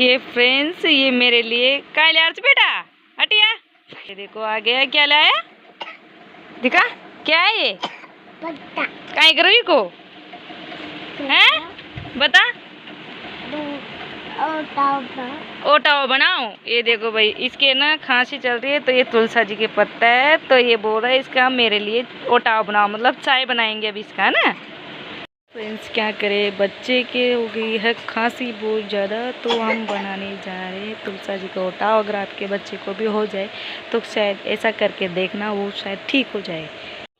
ये फ्रेंड्स, ये मेरे लिए क्या ले आया बेटा? हटिया। ये देखो आ गया। क्या लाया? दिखा क्या है ये? क्या करो ये को? हैं बता। ओटाओ बनाओ। ये देखो भाई, इसके ना खांसी चल रही है तो ये तुलसा जी के पत्ता है, तो ये बोल रहा है इसका मेरे लिए ओटाओ बनाओ, मतलब चाय बनाएंगे अभी इसका ना। फ्रेंड्स क्या करें, बच्चे के हो गई है खांसी बहुत ज़्यादा, तो हम बनाने जा रहे हैं तुलसा जी का ओटाओ। अगर आपके बच्चे को भी हो जाए तो शायद ऐसा करके देखना, वो शायद ठीक हो जाए।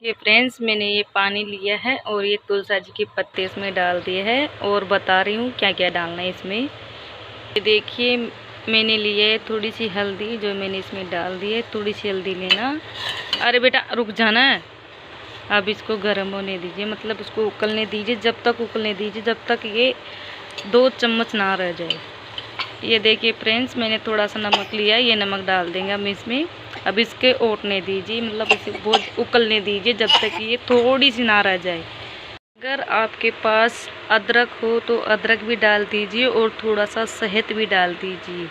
ये फ्रेंड्स, मैंने ये पानी लिया है और ये तुलसा जी के पत्ते इसमें डाल दिए हैं और बता रही हूँ क्या क्या डालना है इसमें। ये देखिए मैंने लिए है थोड़ी सी हल्दी, जो मैंने इसमें डाल दी है। थोड़ी सी हल्दी लेना। अरे बेटा रुक जाना है। अब इसको गर्म होने दीजिए, मतलब उसको उकलने दीजिए, जब तक उकलने दीजिए जब तक ये 2 चम्मच ना रह जाए। ये देखिए फ्रेंड्स, मैंने थोड़ा सा नमक लिया है, ये नमक डाल देंगे हम इसमें। अब इसके ओटने दीजिए, मतलब इसे बहुत उकलने दीजिए जब तक ये थोड़ी सी ना रह जाए। अगर आपके पास अदरक हो तो अदरक भी डाल दीजिए और थोड़ा सा शहद भी डाल दीजिए।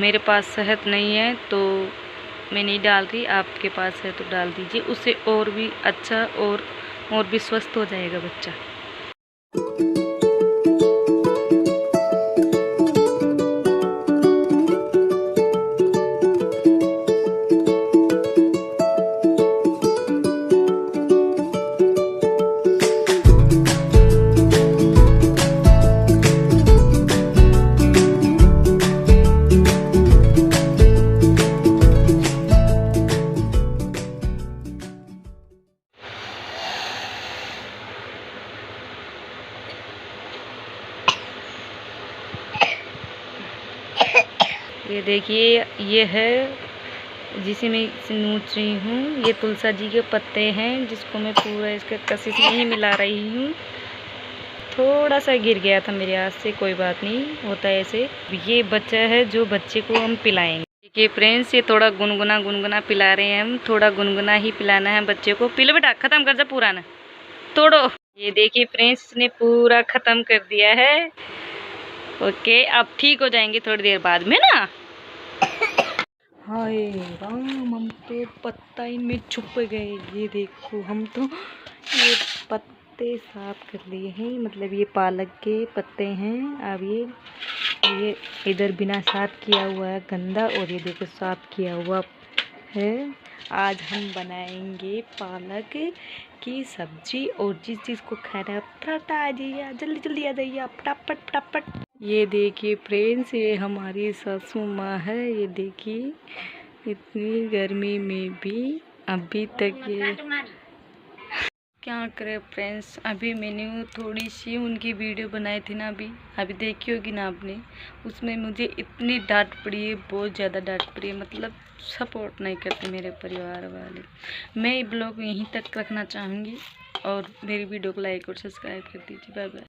मेरे पास शहद नहीं है तो मैं नहीं डाल रही, आपके पास है तो डाल दीजिए, उससे और भी अच्छा और भी स्वस्थ हो जाएगा बच्चा। ये देखिए ये है जिसे मैं नोच रही हूँ, ये तुलसा जी के पत्ते हैं जिसको मैं पूरा इसके कशिश में ही मिला रही हूँ। थोड़ा सा गिर गया था मेरे हाथ से, कोई बात नहीं, होता है ऐसे। ये बच्चा है जो बच्चे को हम पिलाएंगे। देखिए फ्रेंड्स, ये थोड़ा गुनगुना पिला रहे हैं हम, थोड़ा गुनगुना ही पिलाना है बच्चे को। पी लो बेटा, ख़त्म कर जा पूरा ना, तोड़ो। ये देखिए फ्रेंड्स, इसने पूरा ख़त्म कर दिया है। ओके, अब ठीक हो जाएंगे थोड़ी देर बाद में ना। हाय राम, हम तो पत्ता इनमें छुप गए। ये देखो, हम तो ये पत्ते साफ कर लिए हैं, मतलब ये पालक के पत्ते हैं। अब ये इधर बिना साफ किया हुआ है गंदा, और ये देखो साफ किया हुआ है। आज हम बनाएंगे पालक की सब्जी, और जिस चीज़ को खाना है फटाफट आ जाइए, जल्दी जल्दी आ जाइए फटाफट फटाफट। ये देखिए फ्रेंड्स, ये हमारी सासू माँ है। ये देखिए इतनी गर्मी में भी अभी तक ये क्या करे फ्रेंड्स। अभी मैंने थोड़ी सी उनकी वीडियो बनाई थी ना, अभी देखी होगी ना आपने, उसमें मुझे इतनी डांट पड़ी है, बहुत ज़्यादा डांट पड़ी है, मतलब सपोर्ट नहीं करते मेरे परिवार वाले। मैं ब्लॉग यहीं तक रखना चाहूँगी और मेरी वीडियो को लाइक और सब्सक्राइब कर दीजिए। Bye bye.